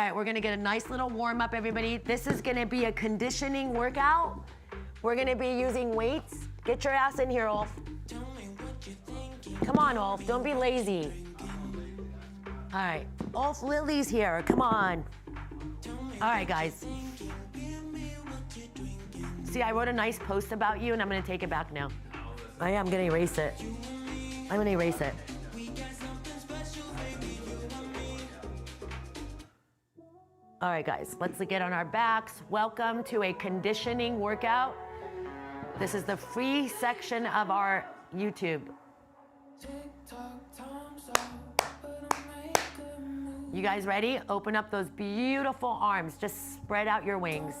right, we're gonna get a nice little warm up, everybody. This is gonna be a conditioning workout. We're gonna be using weights. Get your ass in here, Ulf. Come on, Ulf, don't be lazy. All right, Ulf Lily's here, come on. All right, guys. See, I wrote a nice post about you and I'm gonna take it back now. I'm gonna erase it. I'm gonna erase it. All right, guys, let's get on our backs. Welcome to a conditioning workout. This is the free section of our YouTube. You guys ready? Open up those beautiful arms. Just spread out your wings.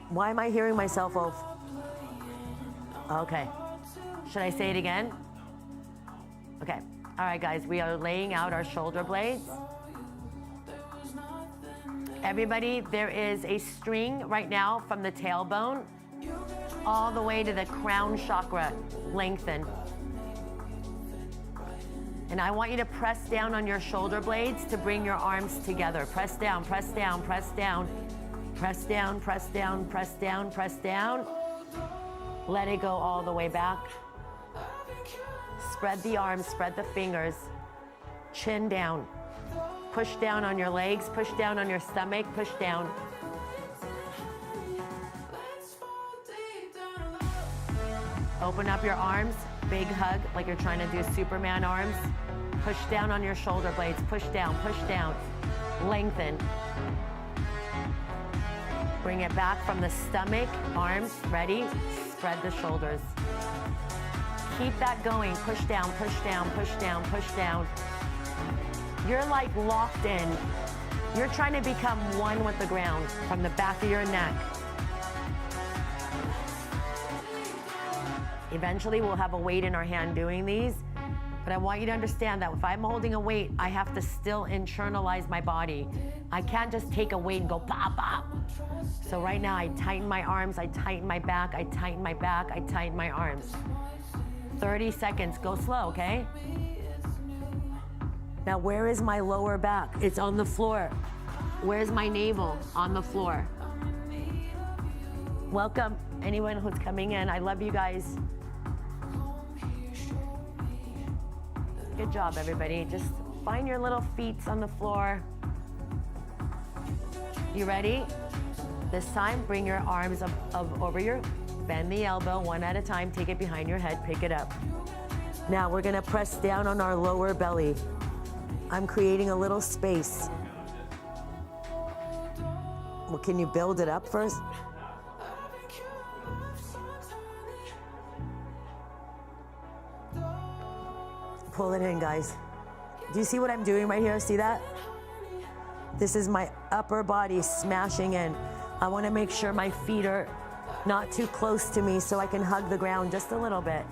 Why am I hearing myself, Ulf? Okay. Should I say it again? Okay. All right, guys, we are laying out our shoulder blades. Everybody, there is a string right now from the tailbone all the way to the crown chakra. Lengthen. And I want you to press down on your shoulder blades to bring your arms together. Press down, press down, press down. Press down, press down, press down, press down. Let it go all the way back. Spread the arms, spread the fingers. Chin down. Push down on your legs, push down on your stomach, push down. Open up your arms, big hug, like you're trying to do Superman arms. Push down on your shoulder blades, push down, lengthen. Bring it back from the stomach, arms, ready? Spread the shoulders. Keep that going, push down, push down, push down, push down. You're like locked in. You're trying to become one with the ground from the back of your neck. Eventually we'll have a weight in our hand doing these, but I want you to understand that if I'm holding a weight, I have to still internalize my body. I can't just take a weight and go pop, pop. So right now I tighten my arms, I tighten my back, I tighten my back, I tighten my arms. 30 seconds, go slow, okay? Now where is my lower back? It's on the floor. Where's my navel? On the floor. Welcome anyone who's coming in. I love you guys. Good job, everybody. Just find your little feet on the floor. You ready? This time, bring your arms up over your, bend the elbow one at a time, take it behind your head, pick it up. Now we're gonna press down on our lower belly. I'm creating a little space. Well, can you build it up first? Pull it in, guys. Do you see what I'm doing right here? See that? This is my upper body smashing in. I want to make sure my feet are not too close to me so I can hug the ground just a little bit.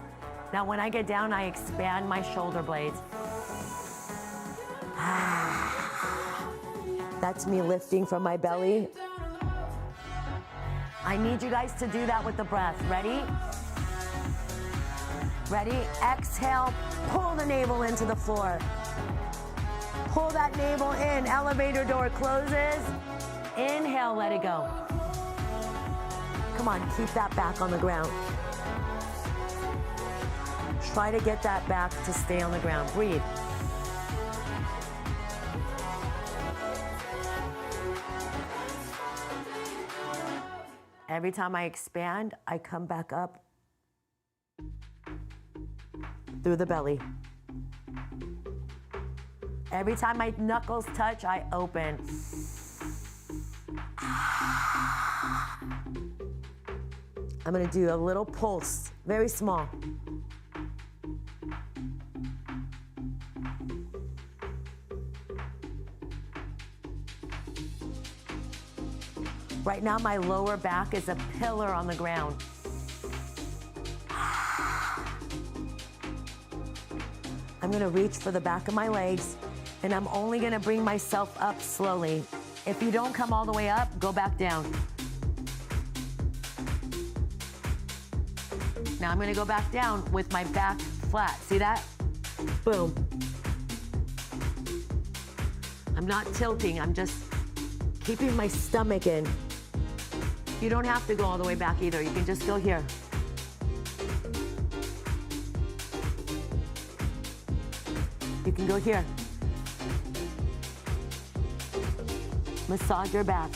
Now, when I get down, I expand my shoulder blades. That's me lifting from my belly. I need you guys to do that with the breath. Ready? Ready? Exhale, pull the navel into the floor. Pull that navel in, elevator door closes. Inhale, let it go. Come on, keep that back on the ground. Try to get that back to stay on the ground. Breathe. Every time I expand, I come back up through the belly. Every time my knuckles touch, I open. I'm gonna do a little pulse, very small. Right now, my lower back is a pillar on the ground. I'm gonna reach for the back of my legs, and I'm only gonna bring myself up slowly. If you don't come all the way up, go back down. Now I'm gonna go back down with my back flat. See that? Boom. I'm not tilting, I'm just keeping my stomach in. You don't have to go all the way back either. You can just go here. You can go here. Massage your back.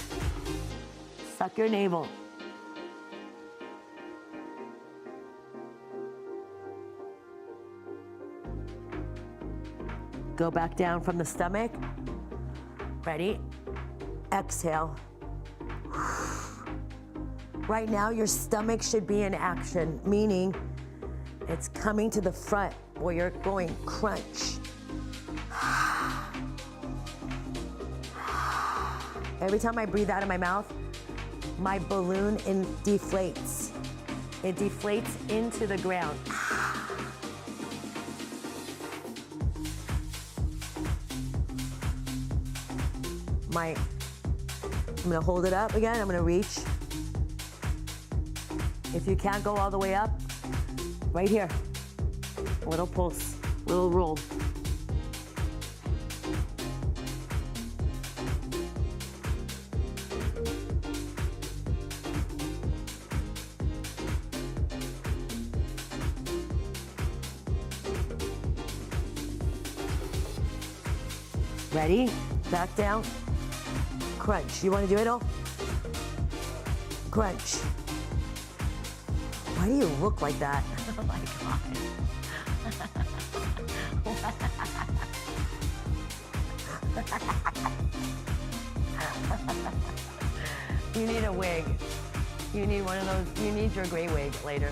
Suck your navel. Go back down from the stomach. Ready? Exhale. Right now, your stomach should be in action, meaning it's coming to the front where you're going crunch. Every time I breathe out of my mouth, my balloon deflates. It deflates into the ground. I'm gonna hold it up again, I'm gonna reach. If you can't go all the way up, right here, little pulse, little roll. Ready? Back down. Crunch. You want to do it all? Crunch. Why do you look like that? Oh my God. You need a wig. You need one of those. You need your gray wig later.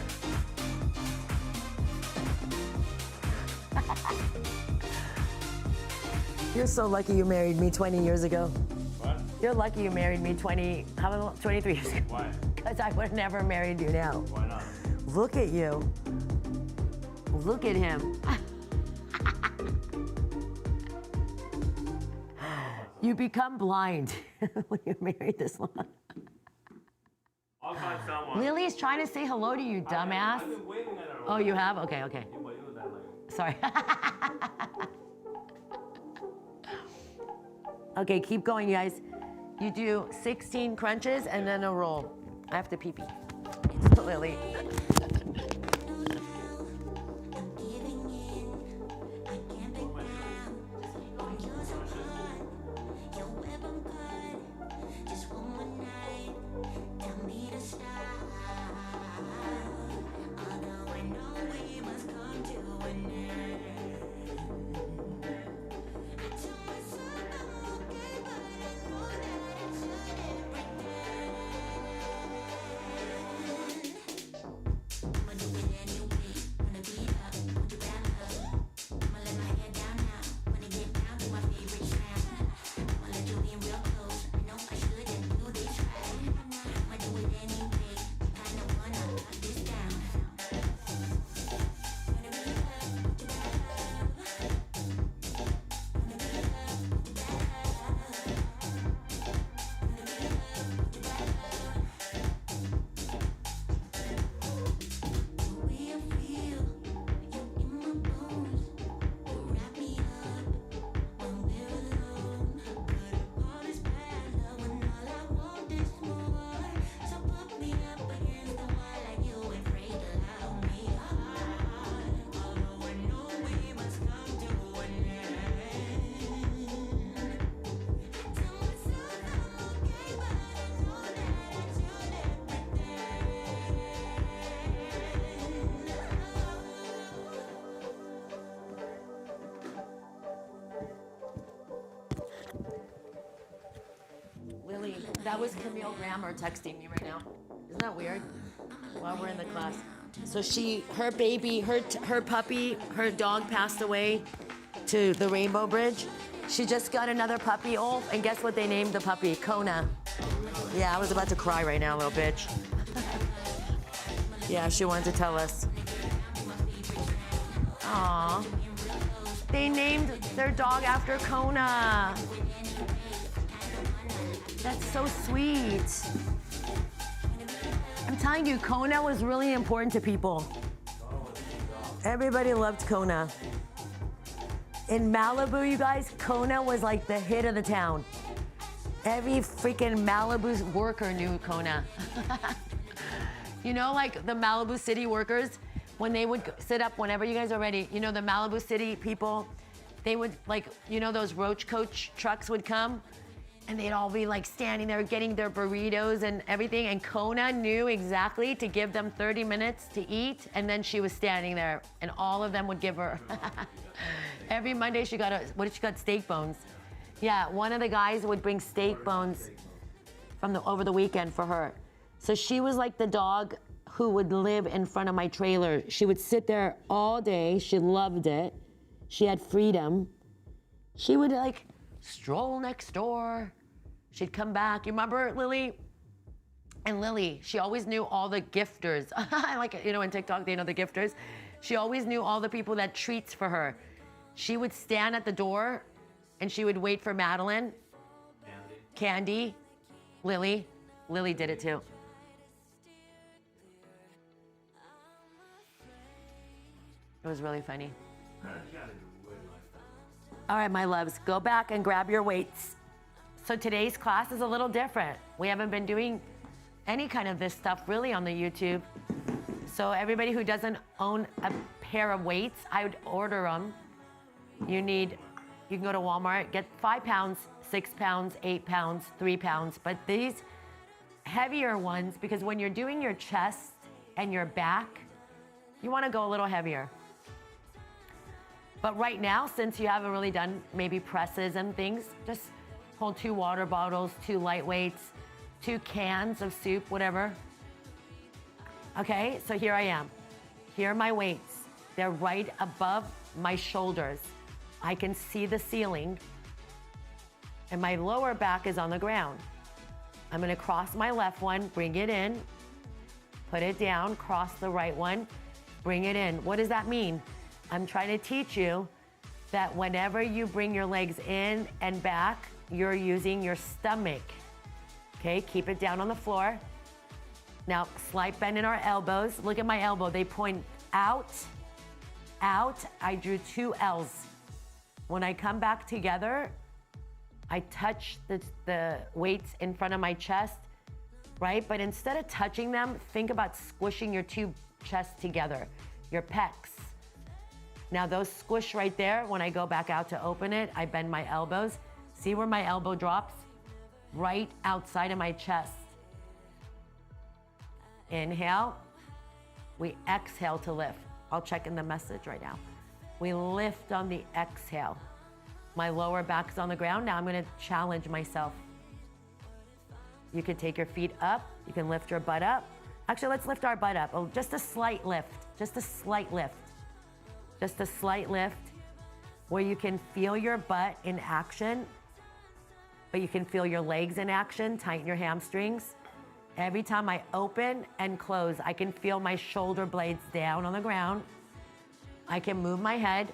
You're so lucky you married me 20 years ago. What? You're lucky you married me 23 years ago. Why? Because I would have never married you now. Why not? Look at you. Look at him. You become blind when you're married this long. I'll find someone. Lily's trying to say hello to you, dumbass. I've been waiting at her. Oh, you have? Okay, okay. Yeah, but you that Sorry. Okay, keep going, you guys. You do 16 crunches and then a roll. I have to pee-pee. Lily. Lily, that was Camille Grammer texting me right now. Isn't that weird? While we're in the class. So her baby, her puppy, her dog passed away to the Rainbow Bridge. She just got another puppy, Ulf, and guess what they named the puppy? Kona. Yeah, I was about to cry right now, little bitch. Yeah, she wanted to tell us. Aww. They named their dog after Kona. That's so sweet. I'm telling you, Kona was really important to people. Everybody loved Kona. In Malibu, you guys, Kona was like the hit of the town. Every freaking Malibu worker knew Kona. You know, like the Malibu City workers, when they would sit up whenever you guys are ready, you know, the Malibu City people, they would like, you know, those roach coach trucks would come and they'd all be like standing there getting their burritos and everything. And Kona knew exactly to give them 30 minutes to eat. And then she was standing there and all of them would give her. Every Monday she got steak bones. Yeah, one of the guys would bring steak bones from over the weekend for her. So she was like the dog who would live in front of my trailer. She would sit there all day. She loved it. She had freedom. She would like stroll next door. She'd come back. You remember Lily? And Lily, she always knew all the gifters. Like, you know, in TikTok, they know the gifters. She always knew all the people that treats for her. She would stand at the door and she would wait for Madeline, Candy, Lily. Lily did it too. It was really funny. All right, my loves, go back and grab your weights. So today's class is a little different. We haven't been doing any kind of this stuff really on the YouTube. So everybody who doesn't own a pair of weights, I would order them. You can go to Walmart, get 5 pounds, 6 pounds, 8 pounds, 3 pounds, but these heavier ones, because when you're doing your chest and your back, you wanna go a little heavier. But right now, since you haven't really done maybe presses and things, just hold 2 water bottles, 2 light weights, 2 cans of soup, whatever. Okay, so here I am. Here are my weights. They're right above my shoulders. I can see the ceiling, and my lower back is on the ground. I'm gonna cross my left one, bring it in, put it down, cross the right one, bring it in. What does that mean? I'm trying to teach you that whenever you bring your legs in and back, you're using your stomach. Okay, keep it down on the floor. Now, slight bend in our elbows. Look at my elbow, they point out, out. I drew 2 L's. When I come back together, I touch the weights in front of my chest, right? But instead of touching them, think about squishing your 2 chests together, your pecs. Now those squish right there. When I go back out to open it, I bend my elbows. See where my elbow drops? Right outside of my chest. Inhale. We exhale to lift. I'll check in the message right now. We lift on the exhale. My lower back's on the ground. Now I'm gonna challenge myself. You can take your feet up. You can lift your butt up. Actually, let's lift our butt up. Oh, just a slight lift, just a slight lift. Just a slight lift where you can feel your butt in action, but you can feel your legs in action. Tighten your hamstrings. Every time I open and close, I can feel my shoulder blades down on the ground. I can move my head.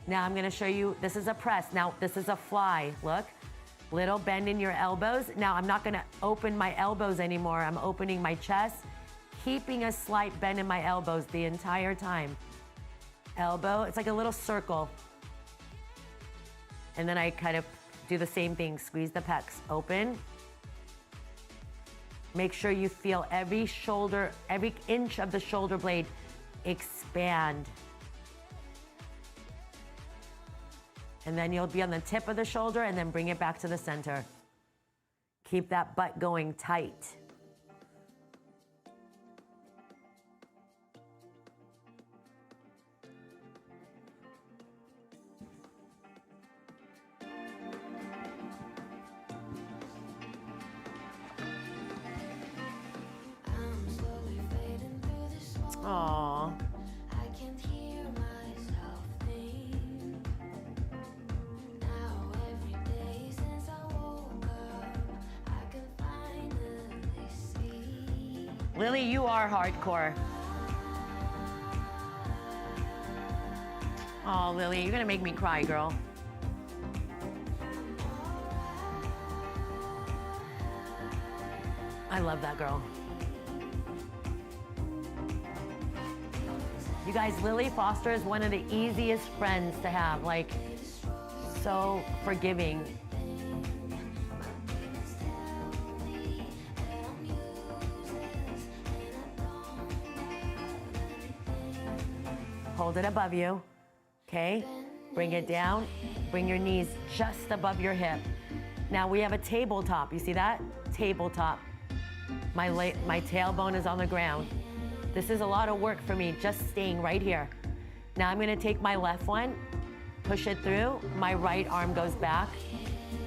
Now I'm gonna show you, this is a press. Now this is a fly, look. Little bend in your elbows. Now I'm not gonna open my elbows anymore. I'm opening my chest, keeping a slight bend in my elbows the entire time. Elbow, it's like a little circle. And then I kind of do the same thing, squeeze the pecs, open. Make sure you feel every shoulder, every inch of the shoulder blade expand. And then you'll be on the tip of the shoulder and then bring it back to the center. Keep that butt going tight. Aww. Lily, you are hardcore. Oh, Lily, you're gonna make me cry, girl. I love that girl. You guys, Lily Foster is one of the easiest friends to have. Like, so forgiving. Hold it above you, okay? Bring it down. Bring your knees just above your hip. Now we have a tabletop. You see that? Tabletop. My tailbone is on the ground. This is a lot of work for me, just staying right here. Now I'm gonna take my left one, push it through. My right arm goes back.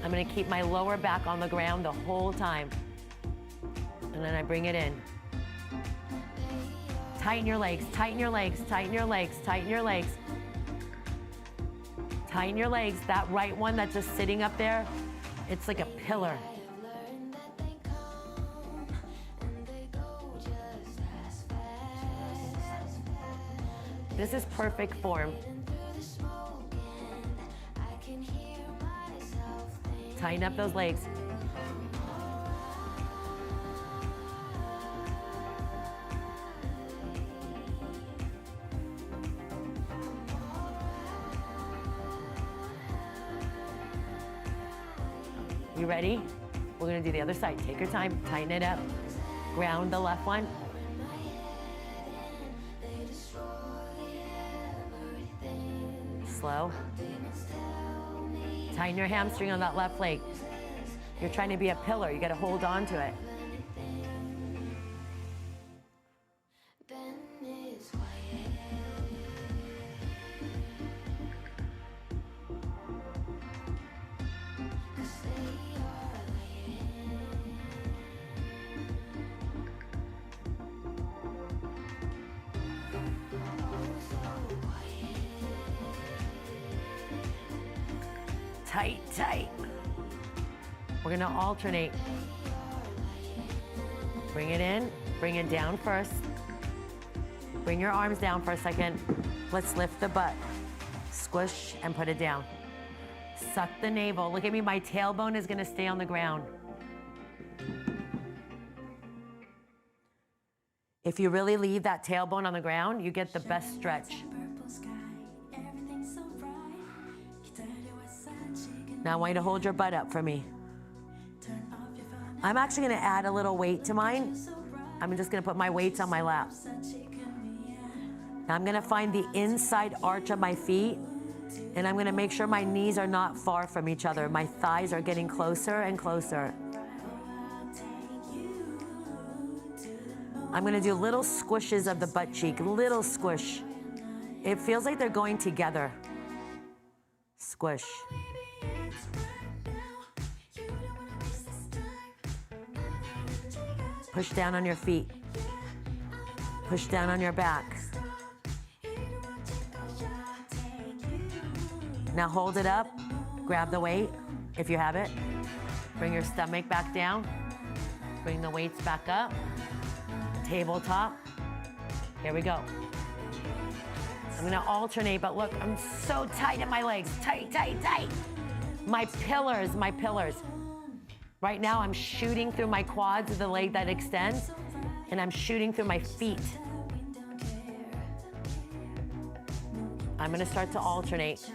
I'm gonna keep my lower back on the ground the whole time. And then I bring it in. Tighten your legs, tighten your legs, tighten your legs, tighten your legs. Tighten your legs. That right one that's just sitting up there, it's like a pillar. This is perfect form. Tighten up those legs. You ready? We're gonna do the other side. Take your time, tighten it up. Ground the left one. Slow. Tighten your hamstring on that left leg. You're trying to be a pillar. You gotta hold on to it. Tight, tight. We're gonna alternate. Bring it in, bring it down first. Bring your arms down for a second. Let's lift the butt. Squish and put it down. Suck the navel. Look at me, my tailbone is gonna stay on the ground. If you really leave that tailbone on the ground, you get the best stretch. Now I want you to hold your butt up for me. I'm actually gonna add a little weight to mine. I'm just gonna put my weights on my lap. Now I'm gonna find the inside arch of my feet, and I'm gonna make sure my knees are not far from each other. My thighs are getting closer and closer. I'm gonna do little squishes of the butt cheek, little squish. It feels like they're going together. Squish. Push down on your feet. Push down on your back. Now hold it up. Grab the weight, if you have it. Bring your stomach back down. Bring the weights back up. Tabletop. Here we go. I'm gonna alternate, but look, I'm so tight in my legs. Tight, tight, tight. My pillars, my pillars. Right now, I'm shooting through my quads, the leg that extends, and I'm shooting through my feet. I'm gonna start to alternate.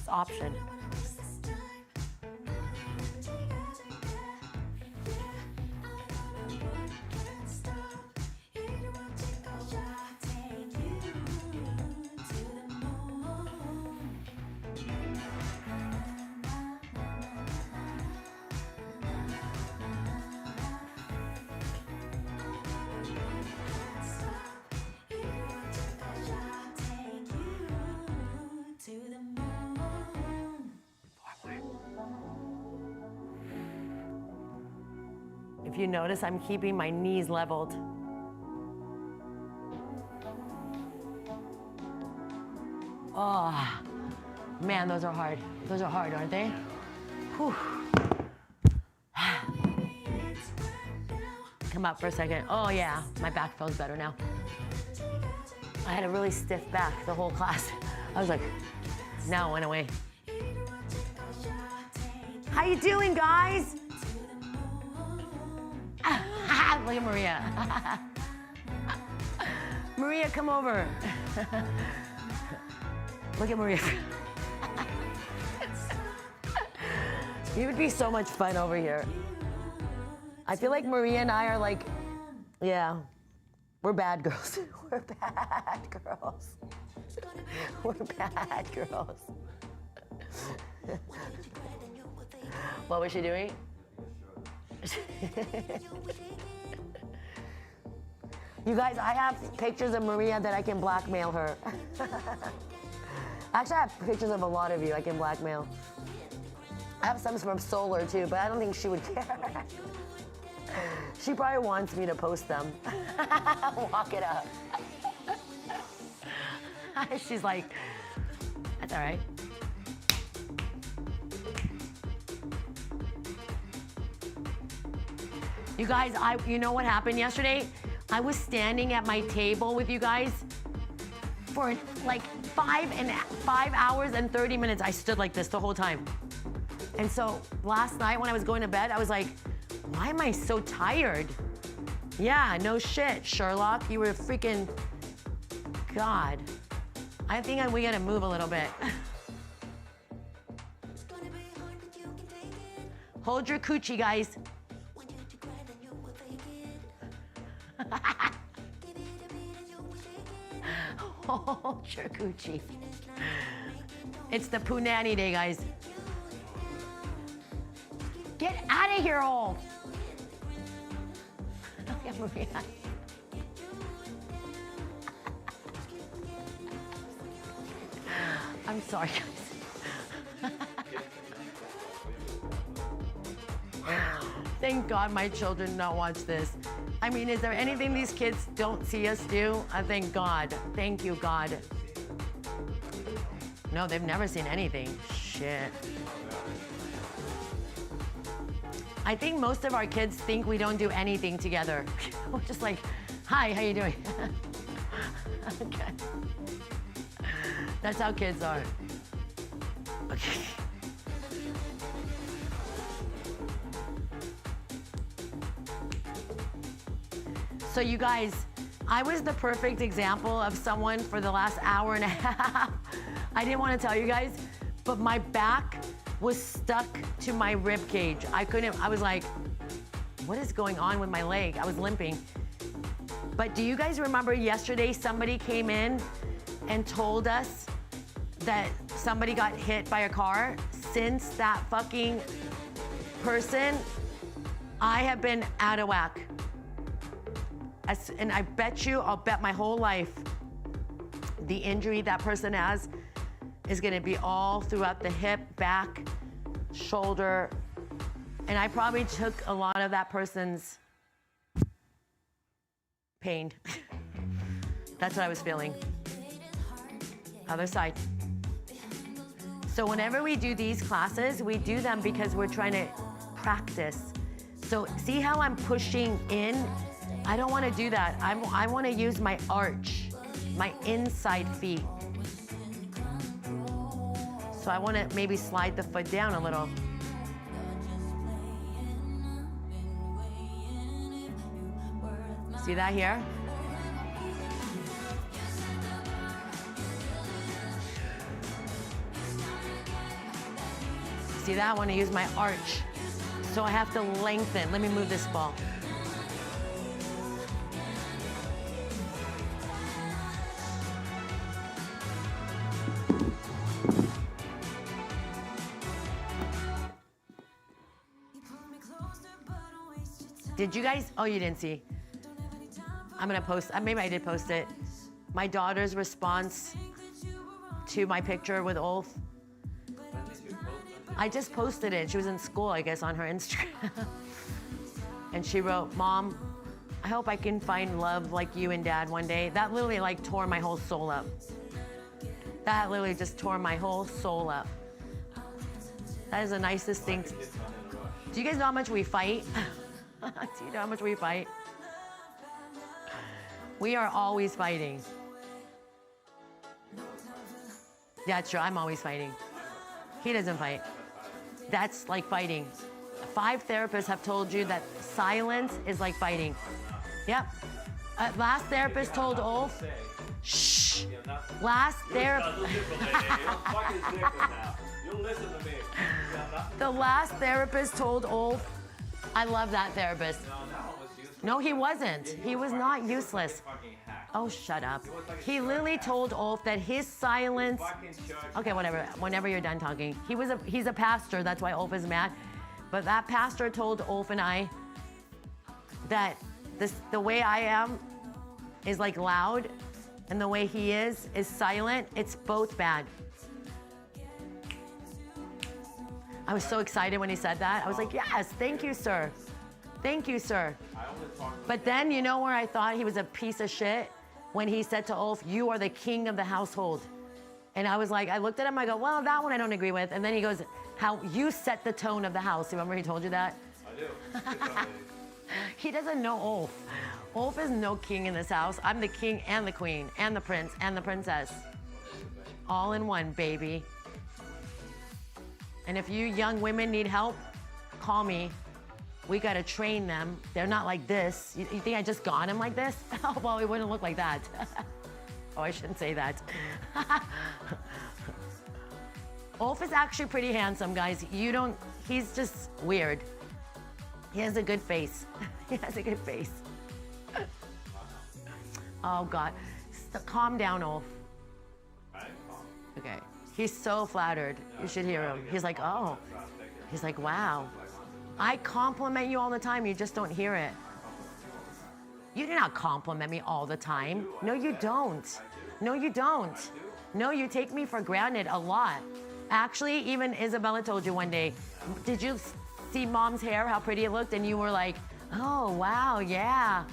Option. If you notice, I'm keeping my knees leveled. Oh, Man, those are hard. Those are hard, aren't they? Whew. Come up for a second. Oh yeah, my back feels better now. I had a really stiff back the whole class. I was like, now it went away. How you doing, guys? Look at Maria. Maria, come over. Look at Maria. You would be so much fun over here. I feel like Maria and I are like, yeah, we're bad girls. We're bad girls. We're bad girls. What was she doing? You guys, I have pictures of Maria that I can blackmail her. Actually, I have pictures of a lot of you I can blackmail. I have some from Solar too, but I don't think she would care. She probably wants me to post them. Walk it up. She's like, that's all right. You guys, you know what happened yesterday? I was standing at my table with you guys for like 5 hours and 30 minutes. I stood like this the whole time. And so last night when I was going to bed, I was like, why am I so tired? Yeah, no shit, Sherlock. You were freaking, God. I think we gotta move a little bit. Hold your coochie, guys. Hold your coochie. It's the Punani Day, guys. Get out of here, all. Look at Maria. I'm sorry, guys. Thank God my children don't watch this. I mean, is there anything these kids don't see us do? I thank God. Thank you, God. No, they've never seen anything. Shit. I think most of our kids think we don't do anything together. We're just like, hi, how you doing? Okay. That's how kids are. Okay. So you guys, I was the perfect example of someone for the last hour and a half. I didn't want to tell you guys, but my back was stuck to my rib cage. I was like, what is going on with my leg? I was limping. But do you guys remember yesterday somebody came in and told us that somebody got hit by a car? Since that fucking person, I have been out of whack. And I bet you, I'll bet my whole life, the injury that person has is gonna be all throughout the hip, back, shoulder, and I probably took a lot of that person's pain. That's what I was feeling. Other side. So whenever we do these classes, we do them because we're trying to practice. So see how I'm pushing in? I don't want to do that. I want to use my arch, my inside feet. So I want to maybe slide the foot down a little. See that here? See that? I want to use my arch. So I have to lengthen. Let me move this ball. Did you guys? Oh, you didn't see. I'm gonna post, maybe I did post it. My daughter's response to my picture with Ulf. I just posted it. She was in school, I guess, on her Instagram. And she wrote, Mom, I hope I can find love like you and Dad one day. That literally like tore my whole soul up. That literally just tore my whole soul up. That is the nicest thing. Do you guys know how much we fight? Do you know how much we fight? We are always fighting. Yeah, true. I'm always fighting. He doesn't fight. That's like fighting. 5 therapists have told you that silence is like fighting. Yep. Last therapist told Ulf. Shh. Last therapist. The last therapist told Ulf. I love that therapist. No, he wasn't. He was not useless. Oh, shut up. He literally told Ulf that his silence. Okay, whatever. Whenever you're done talking. He's a pastor. That's why Ulf is mad. But that pastor told Ulf and I that the way I am is like loud, and the way he is silent. It's both bad. I was so excited when he said that. I was like, yes, thank you, sir. Thank you, sir. But then, you know where I thought he was a piece of shit? When he said to Ulf, you are the king of the household. And I was like, I looked at him, I go, well, that one I don't agree with. And then he goes, how you set the tone of the house. Remember he told you that? I do. He doesn't know Ulf. Ulf is no king in this house. I'm the king and the queen and the prince and the princess. All in one, baby. And if you young women need help, call me. We gotta train them. They're not like this. You think I just got him like this? Oh, well, it wouldn't look like that. Oh, I shouldn't say that. Ulf is actually pretty handsome, guys. He's just weird. He has a good face. He has a good face. Oh, God. Calm down, Ulf. Okay. He's so flattered. You should hear him. He's like, oh. He's like, wow. I compliment you all the time. You just don't hear it. You do not compliment me all the time. No, you don't. No, you don't. No, you take me for granted a lot. Actually, even Isabella told you one day, did you see Mom's hair, how pretty it looked? And you were like, oh, wow, yeah.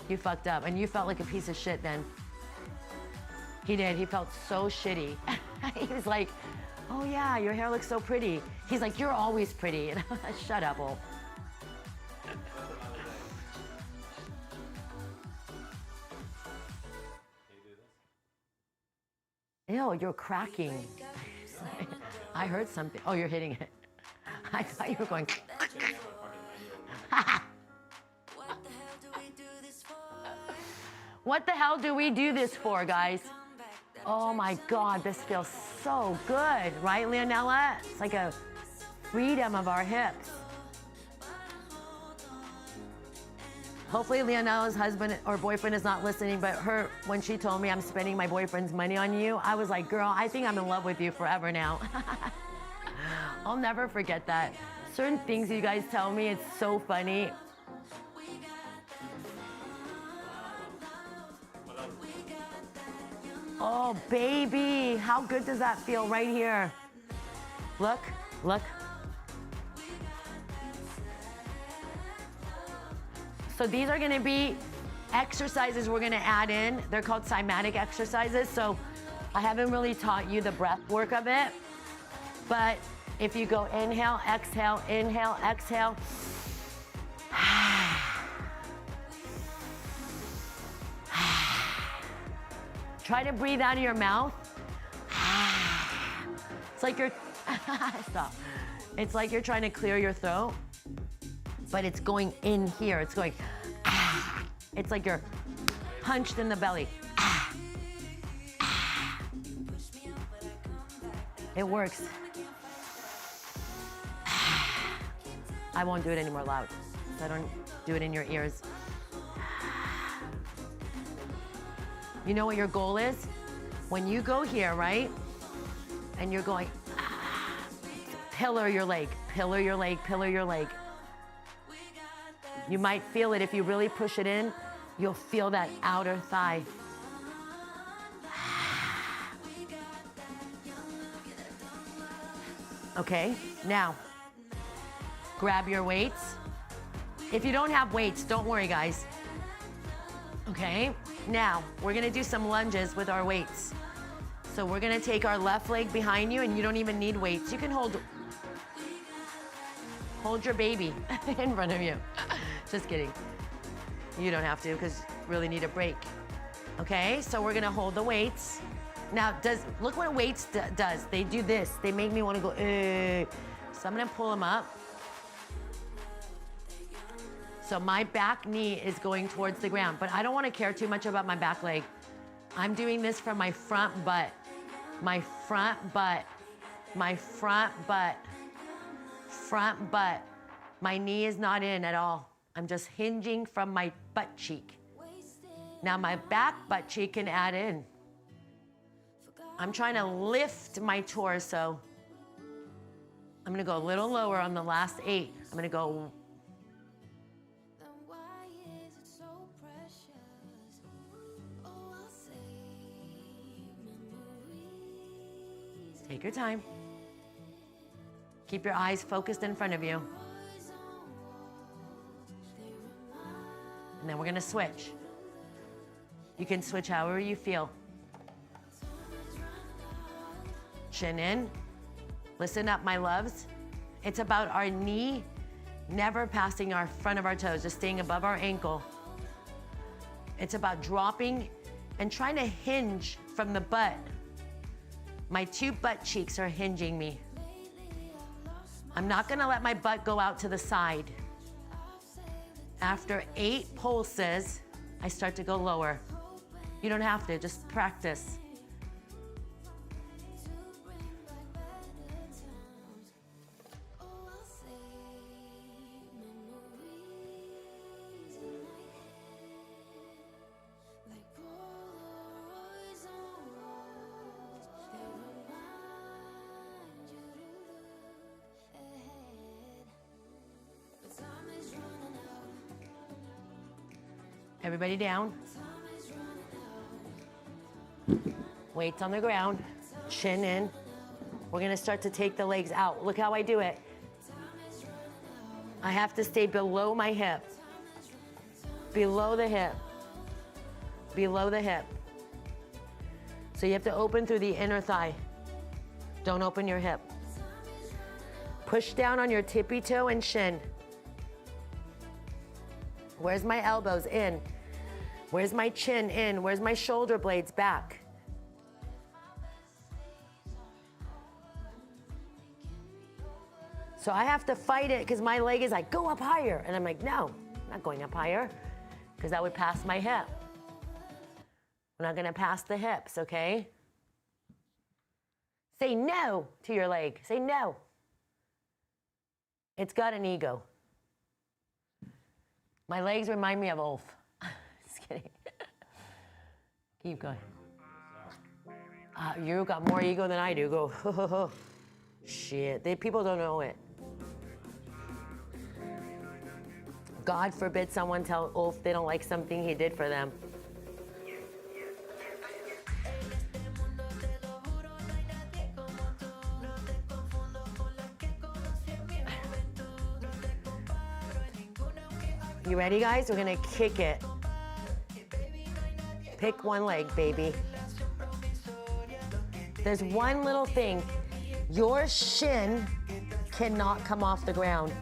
You fucked up, and you felt like a piece of shit then. He did. He felt so shitty. He was like, oh, yeah, your hair looks so pretty. He's like, you're always pretty. And I'm like, shut up, Ulf. Ew, you're cracking. I heard something. Oh, you're hitting it. I thought you were going. What the hell do we do this for, guys? Oh my God, this feels so good, right, Leonella? It's like a freedom of our hips. Hopefully Leonella's husband or boyfriend is not listening, but when she told me I'm spending my boyfriend's money on you, I was like, girl, I think I'm in love with you forever now. I'll never forget that. Certain things you guys tell me, it's so funny. Oh, baby, how good does that feel right here? Look, look. So these are gonna be exercises we're gonna add in. They're called cymatic exercises. So I haven't really taught you the breath work of it, but if you go inhale, exhale, try to breathe out of your mouth. It's like you're, stop. It's like you're trying to clear your throat, but it's going in here. It's going, it's like you're punched in the belly. It works. I won't do it anymore loud, so I don't do it in your ears. You know what your goal is? When you go here, right? And you're going, pillar your leg, pillar your leg, pillar your leg. You might feel it if you really push it in, you'll feel that outer thigh. Okay, now, grab your weights. If you don't have weights, don't worry, guys. Okay, now we're gonna do some lunges with our weights. So we're gonna take our left leg behind you, and you don't even need weights. You can hold your baby in front of you. Just kidding. You don't have to, because you really need a break. Okay, so we're gonna hold the weights. Now, look what weights does. They do this. They make me wanna go, So I'm gonna pull them up. So my back knee is going towards the ground, but I don't wanna care too much about my back leg. I'm doing this from my front butt. My front butt. My front butt. Front butt. My knee is not in at all. I'm just hinging from my butt cheek. Now my back butt cheek can add in. I'm trying to lift my torso. I'm gonna go a little lower on the last 8. I'm gonna go. Take your time. Keep your eyes focused in front of you. And then we're gonna switch. You can switch however you feel. Chin in. Listen up, my loves. It's about our knee never passing our front of our toes, just staying above our ankle. It's about dropping and trying to hinge from the butt. My 2 butt cheeks are hinging me. I'm not gonna let my butt go out to the side. After 8 pulses, I start to go lower. You don't have to, just practice. Everybody down. Weights on the ground, chin in. We're gonna start to take the legs out. Look how I do it. I have to stay below my hip. Below the hip. Below the hip. So you have to open through the inner thigh. Don't open your hip. Push down on your tippy toe and shin. Where's my elbows? In. Where's my chin? In. Where's my shoulder blades? Back. So I have to fight it because my leg is like, go up higher. And I'm like, no, I'm not going up higher because that would pass my hip. We're not gonna pass the hips, okay? Say no to your leg. Say no. It's got an ego. My legs remind me of Ulf. Just kidding. Keep going. You got more ego than I do. Go. Shit. People don't know it. God forbid someone tell Ulf they don't like something he did for them. You ready, guys? We're gonna kick it. Pick one leg, baby. There's one little thing. Your shin cannot come off the ground.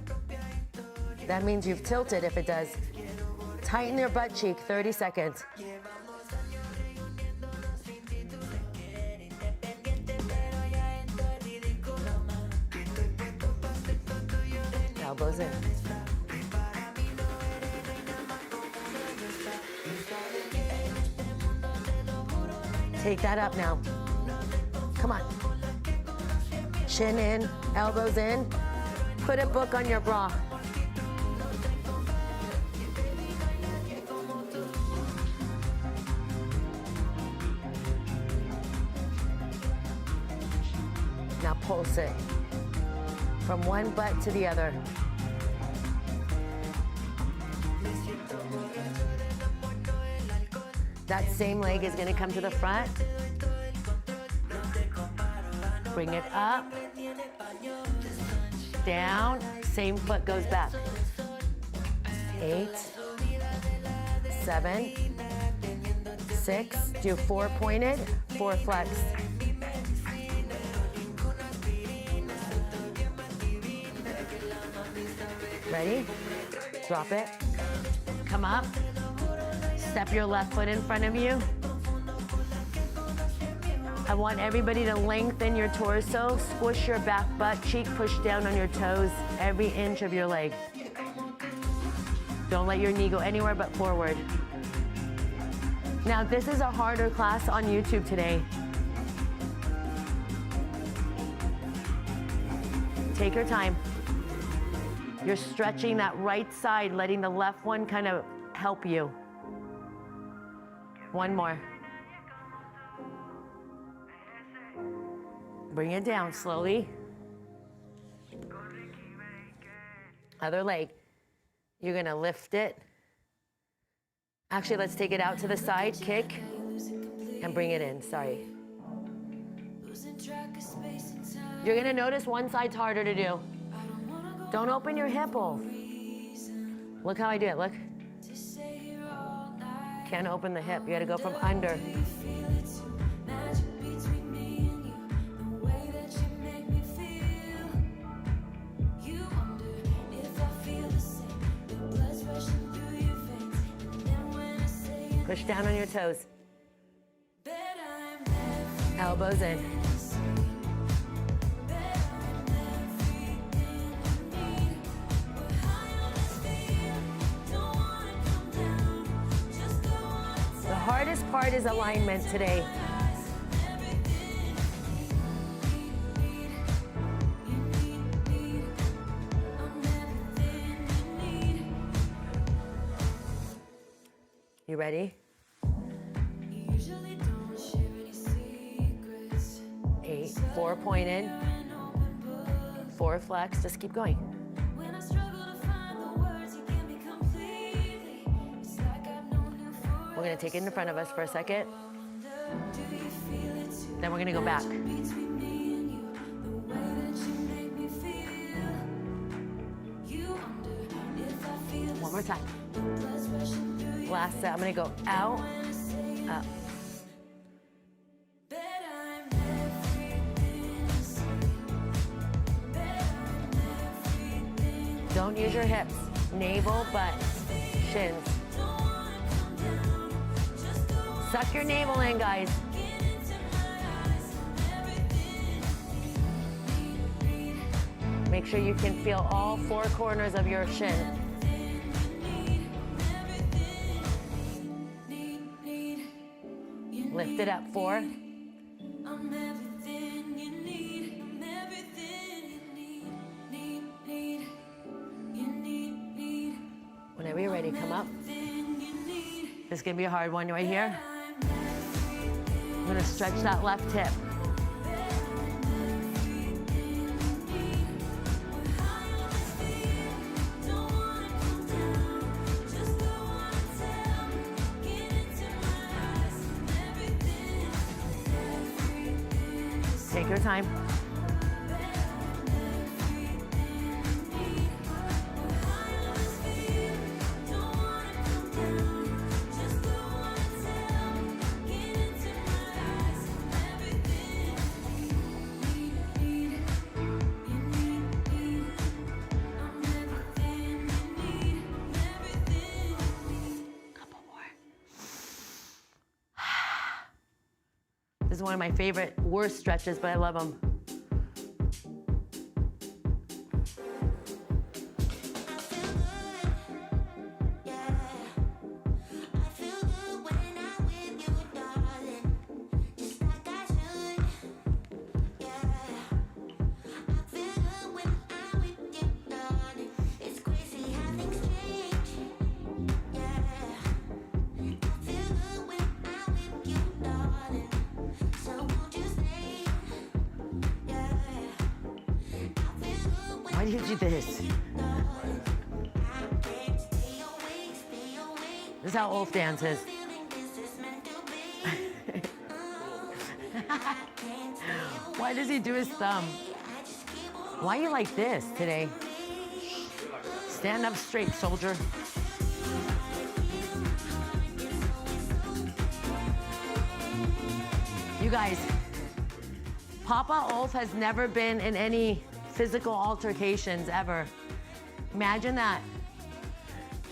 That means you've tilted if it does. Tighten your butt cheek, 30 seconds. Elbows in. Take that up now. Come on. Chin in, elbows in. Put a book on your bra. Now pulse it from one butt to the other. That same leg is going to come to the front. Bring it up. Down. Same foot goes back. 8, 7, 6. Do 4 pointed, 4 flex. Ready? Drop it. Come up. Step your left foot in front of you. I want everybody to lengthen your torso, squish your back butt cheek, push down on your toes, every inch of your leg. Don't let your knee go anywhere but forward. Now, this is a harder class on YouTube today. Take your time. You're stretching that right side, letting the left one kind of help you. One more. Bring it down slowly. Other leg. You're gonna lift it. Actually, let's take it out to the side, kick, and bring it in, sorry. You're gonna notice one side's harder to do. Don't open your hip hole. Look how I do it, look. Can't open the hip, you gotta go from under. Push down on your toes. Elbows in. The hardest part is alignment today. You ready? 8, 4 point in, 4 flex, just keep going. We're gonna take it in front of us for a second. Then we're gonna go back. One more time. Last set, I'm gonna go out, up. Don't use your hips, navel, butt, shins. Suck your navel in, guys. Make sure you can feel all 4 corners of your shin. Lift it up, 4. Whenever you're ready, come up. This is gonna be a hard one right here. I'm gonna stretch that left hip. Take your time. This is one of my favorite, worst stretches, but I love them. Why do you do this? This is how Ulf dances. Why does he do his thumb? Why are you like this today? Stand up straight, soldier. You guys, Papa Ulf has never been in any physical altercations ever. Imagine that.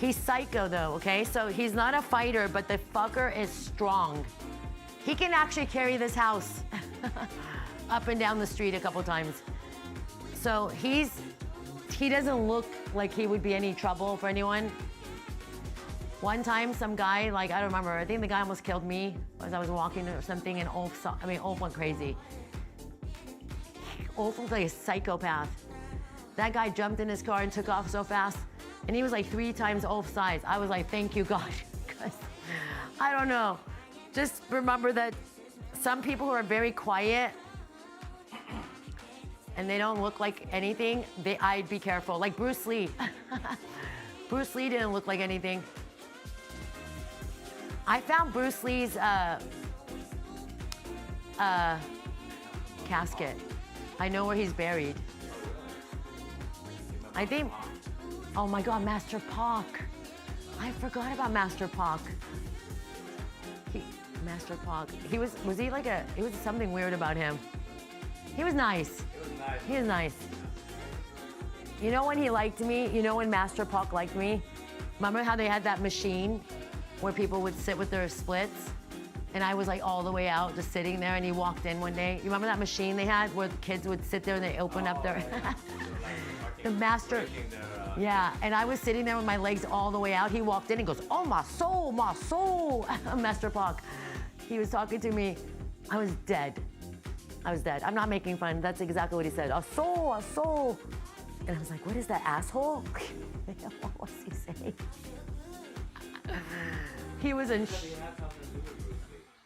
He's psycho though, okay? So he's not a fighter, but the fucker is strong. He can actually carry this house up and down the street a couple times. So he doesn't look like he would be any trouble for anyone. One time, some guy, like, I don't remember, I think the guy almost killed me as I was walking or something, and Ulf went crazy. Ulf was like a psychopath. That guy jumped in his car and took off so fast, and he was like 3 times Ulf's size. I was like, thank you, God, because I don't know. Just remember that some people who are very quiet and they don't look like anything, I'd be careful. Like Bruce Lee. Bruce Lee didn't look like anything. I found Bruce Lee's casket. I know where he's buried. I think, oh my God, Master Pak. I forgot about Master Pak. Master Pak. He was he like it was something weird about him. He was nice. He was nice. You know when he liked me? You know when Master Pak liked me? Remember how they had that machine where people would sit with their splits? And I was like all the way out, just sitting there, and he walked in one day. You remember that machine they had where the kids would sit there and they opened up their... the master... Yeah, and I was sitting there with my legs all the way out. He walked in and goes, oh, my soul, Master Pak. He was talking to me. I was dead. I was dead. I'm not making fun. That's exactly what he said. A soul, a soul. And I was like, what is that, asshole? What was he saying? He was in...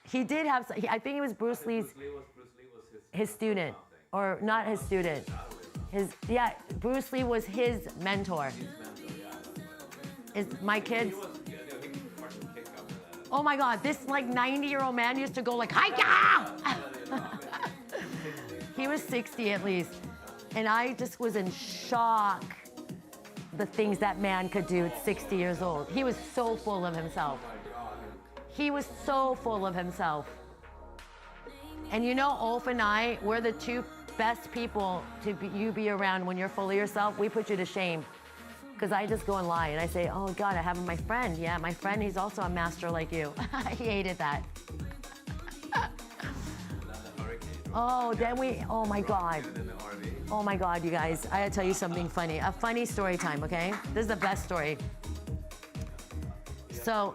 He did have... I think it was Bruce Lee's... His student. Or not his student. Bruce Lee was his mentor. My kids... Oh my God, this like 90-year-old man used to go like, hi-ya! He was 60 at least. And I just was in shock the things that man could do at 60 years old. He was so full of himself. He was so full of himself. And you know, Ulf and I, we're the 2 best people to be around when you're full of yourself. We put you to shame. Because I just go and lie and I say, oh God, I have my friend. Yeah, my friend, he's also a master like you. He hated that. Oh, then oh my God. Oh my God, you guys, I gotta tell you something funny. A funny story time, okay? This is the best story. So,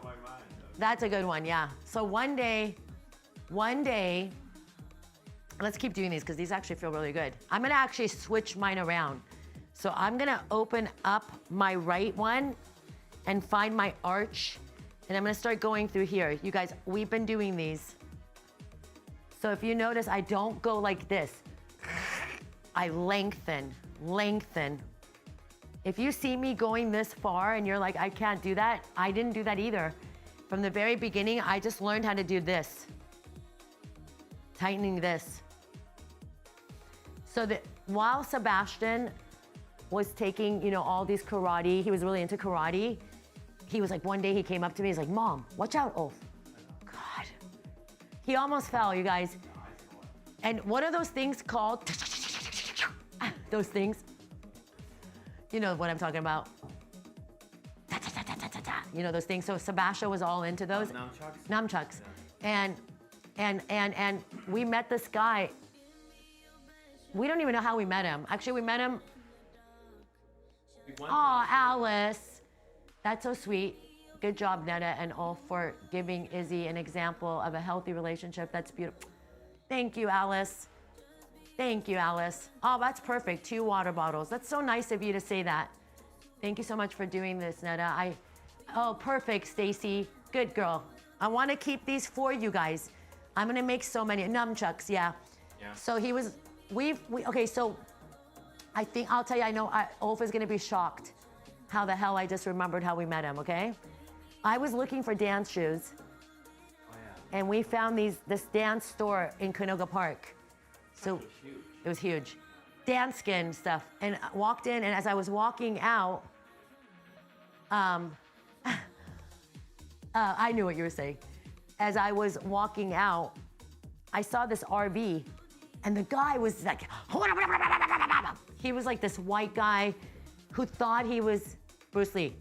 that's a good one, yeah. So one day, let's keep doing these because these actually feel really good. I'm gonna actually switch mine around. So I'm gonna open up my right one and find my arch, and I'm gonna start going through here. You guys, we've been doing these. So if you notice, I don't go like this. I lengthen. If you see me going this far and you're like, I can't do that, I didn't do that either. From the very beginning, I just learned how to do this. Tightening this. So that while Sebastian was taking, you know, all these karate, he was really into karate. He was like, one day he came up to me, he's like, Mom, watch out, Ulf. God. He almost fell, you guys. And what are those things called? Those things. You know what I'm talking about. You know those things. So Sebastian was all into those. Nunchucks. Yeah. And we met this guy. We don't even know how we met him. Actually, we met him. Oh, Alice. That's so sweet. Good job, Netta and Ulf, for giving Izzy an example of a healthy relationship. That's beautiful. Thank you, Alice. Thank you, Alice. Oh, that's perfect. 2 water bottles. That's so nice of you to say that. Thank you so much for doing this, Netta. Oh, perfect, Stacy. Good girl. I want to keep these for you guys. I'm going to make so many. Nunchucks, yeah. So he was, okay, so I think, I'll tell you, I know Ulf is going to be shocked how the hell I just remembered how we met him, okay? I was looking for dance shoes. Oh, yeah. And we found this dance store in Canoga Park. So it was huge. Dance skin stuff. And I walked in, and as I was walking out, I knew what you were saying. As I was walking out, I saw this RV, and the guy was like, he was like this white guy, who thought he was Bruce Lee.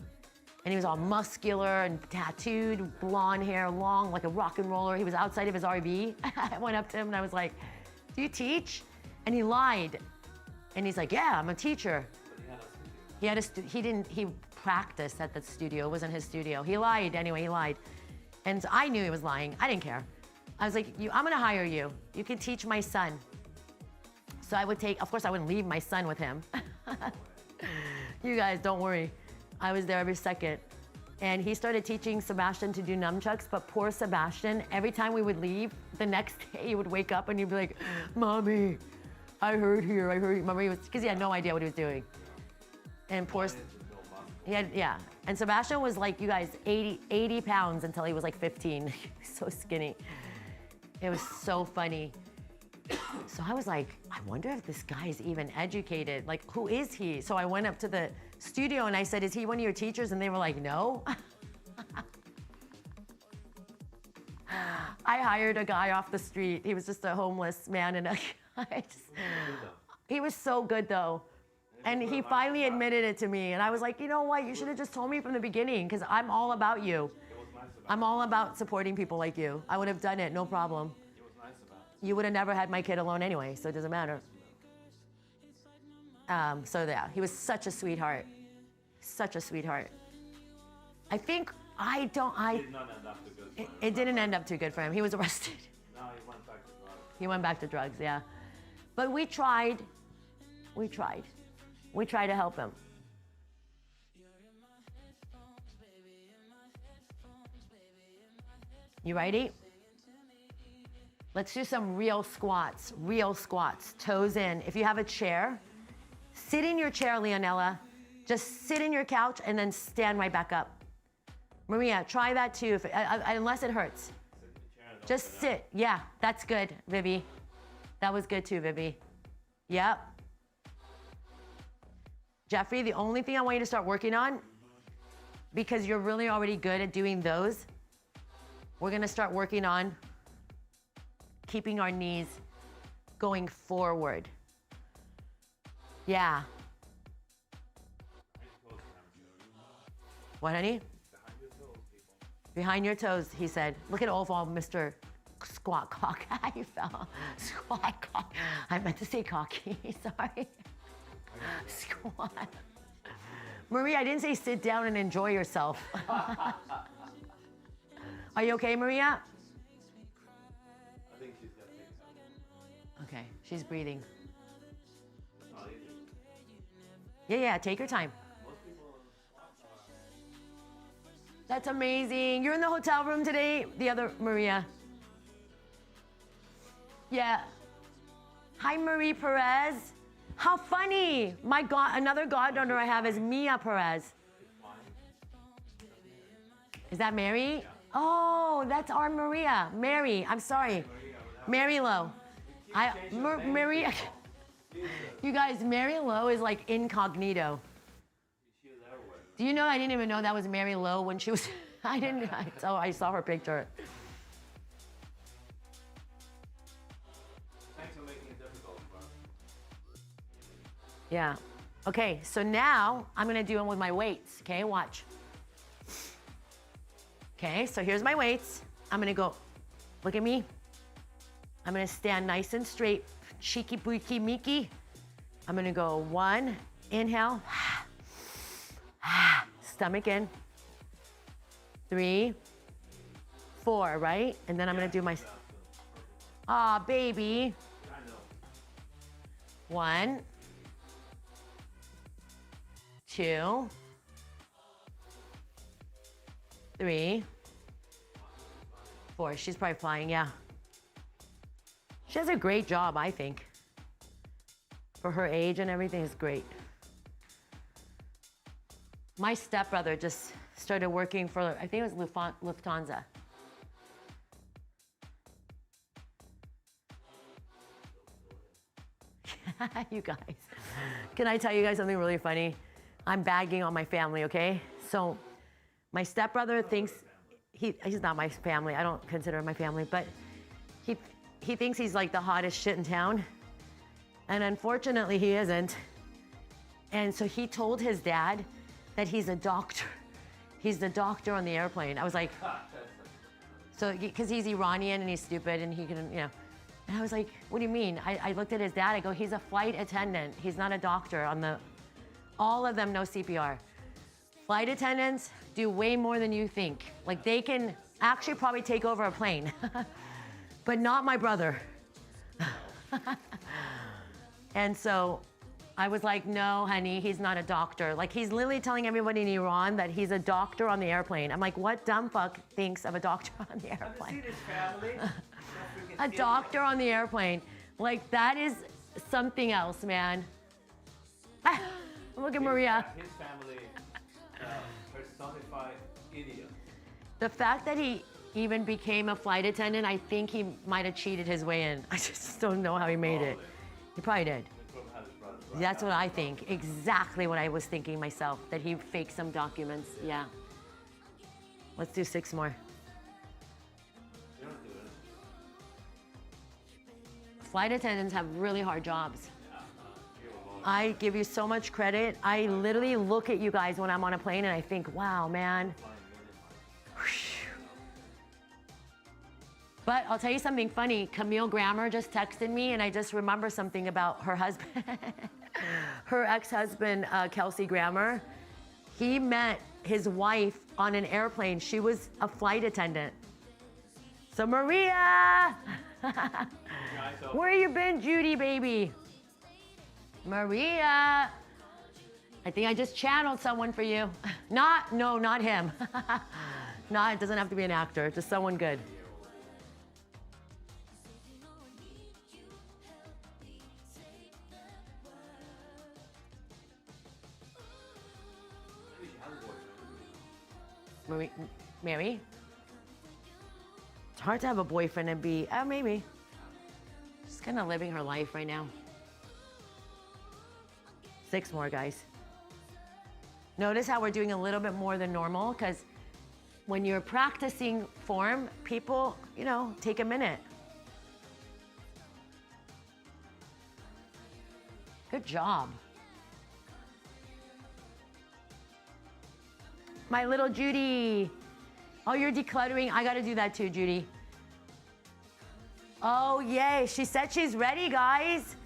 And he was all muscular and tattooed, blonde hair, long, like a rock and roller. He was outside of his RV. I went up to him and I was like, do you teach? And he lied. And he's like, yeah, I'm a teacher. He practiced at the studio. It wasn't his studio. He lied anyway, he lied. And so I knew he was lying. I didn't care. I was like, I'm gonna hire you. You can teach my son. So I would take, of course I wouldn't leave my son with him. You guys, don't worry. I was there every second. And he started teaching Sebastian to do nunchucks, but poor Sebastian, every time we would leave, the next day he would wake up and he'd be like, Mommy, I hurt here. Remember, because he had no idea what he was doing. And poor, And Sebastian was like, you guys, 80 pounds until he was like 15. He was so skinny. It was so funny. So I was like, I wonder if this guy is even educated. Like, who is he? So I went up to the studio and I said, is he one of your teachers? And they were like, no. I hired a guy off the street. He was just a homeless man and he was so good though. And he finally admitted it to me. And I was like, you know what? You should have just told me from the beginning because I'm all about you. I'm all about supporting people like you. I would have done it, no problem. You would have never had my kid alone anyway, so it doesn't matter. So yeah, he was such a sweetheart. Such a sweetheart. I think It did not end up too good for him. it didn't end up too good for him. He was arrested. No, he went back to drugs. He went back to drugs, yeah. But we tried. We tried. We tried to help him. You ready? Let's do some real squats, toes in. If you have a chair, sit in your chair, Leonella. Just sit in your couch and then stand right back up. Maria, try that too, unless it hurts. Just sit. Yeah, that's good, Vivi. That was good too, Vivi. Yep. Jeffrey, the only thing I want you to start working on, because you're really already good at doing those, we're gonna start working on keeping our knees going forward. Yeah. What, honey? Behind your toes, he said. Look at Oval, Mr. Squat Cock. You fell. Squat Cock. I meant to say cocky. Sorry. Squat. Maria, I didn't say sit down and enjoy yourself. Are you okay, Maria? I think she's got things. Okay, she's breathing. Yeah, take your time. That's amazing. You're in the hotel room today? The other Maria. Yeah. Hi, Marie Perez. How funny. My God, another goddaughter I have is Mia Perez. Is that Mary? Yeah. Oh, that's our Maria. Mary, I'm sorry. Mary Lowe. Maria. You guys, Mary Lowe is like incognito. Do you know I didn't even know that was Mary Lowe when she was, I saw her picture. Thanks for making it difficult, bro. Yeah. Okay, so now I'm gonna do them with my weights, okay? Watch. Okay, so here's my weights. I'm gonna go, look at me. I'm gonna stand nice and straight, cheeky, booky, meeky. I'm gonna go 1, inhale. Stomach in. 3, 4, right? And then I'm gonna do my, baby. 1, 2, 3, 4. She's probably flying, yeah. She does a great job, I think. For her age and everything is great. My stepbrother just started working for, I think it was Lufthansa. You guys, can I tell you guys something really funny? I'm bagging on my family, okay? So my stepbrother thinks, he's not my family, I don't consider him my family, but he thinks he's like the hottest shit in town. And unfortunately he isn't. And so he told his dad that he's a doctor. He's the doctor on the airplane. I was like, so, because he's Iranian and he's stupid and he can, you know. And I was like, what do you mean? I looked at his dad, I go, he's a flight attendant. He's not a doctor on the, all of them know CPR. Flight attendants do way more than you think. Like they can actually probably take over a plane, but not my brother. And so I was like, no, honey, he's not a doctor. Like he's literally telling everybody in Iran that he's a doctor on the airplane. I'm like, what dumb fuck thinks of a doctor on the airplane? Have you seen his family? A doctor on the airplane. Like that is something else, man. Look at Maria. His family personified idiot. The fact that he even became a flight attendant, I think he might have cheated his way in. I just don't know how he made it. He probably did. That's what I think. Exactly what I was thinking myself, that he faked some documents. Yeah. Let's do 6 more. Flight attendants have really hard jobs. I give you so much credit. I literally look at you guys when I'm on a plane and I think, wow, man. But I'll tell you something funny. Camille Grammer just texted me and I just remember something about her husband. Her ex-husband, Kelsey Grammer. He met his wife on an airplane. She was a flight attendant. So Maria! Where you been, Judy, baby? Maria! I think I just channeled someone for you. No, not him. It doesn't have to be an actor, just someone good. Mary? It's hard to have a boyfriend and be, maybe. She's kind of living her life right now. 6 more, guys. Notice how we're doing a little bit more than normal, because when you're practicing form, people, you know, take a minute. Good job. My little Judy. Oh, you're decluttering. I got to do that too, Judy. Oh, yay. She said she's ready, guys.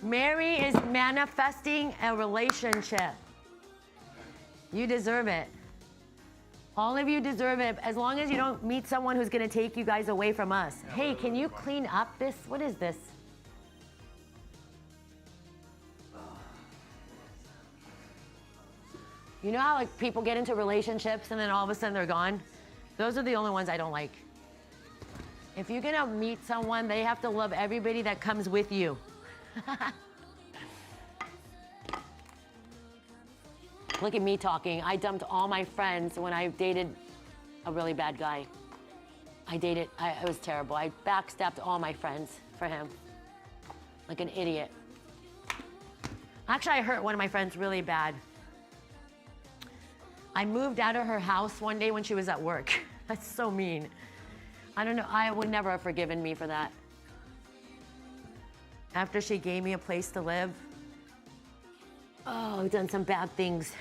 Mary is manifesting a relationship. You deserve it. All of you deserve it, as long as you don't meet someone who's going to take you guys away from us. Hey, can you clean up this? What is this? You know how like people get into relationships and then all of a sudden they're gone? Those are the only ones I don't like. If you're gonna meet someone, they have to love everybody that comes with you. Look at me talking. I dumped all my friends when I dated a really bad guy. It was terrible. I backstabbed all my friends for him. Like an idiot. Actually, I hurt one of my friends really bad. I moved out of her house one day when she was at work. That's so mean. I don't know, I would never have forgiven me for that. After she gave me a place to live. Oh, I've done some bad things.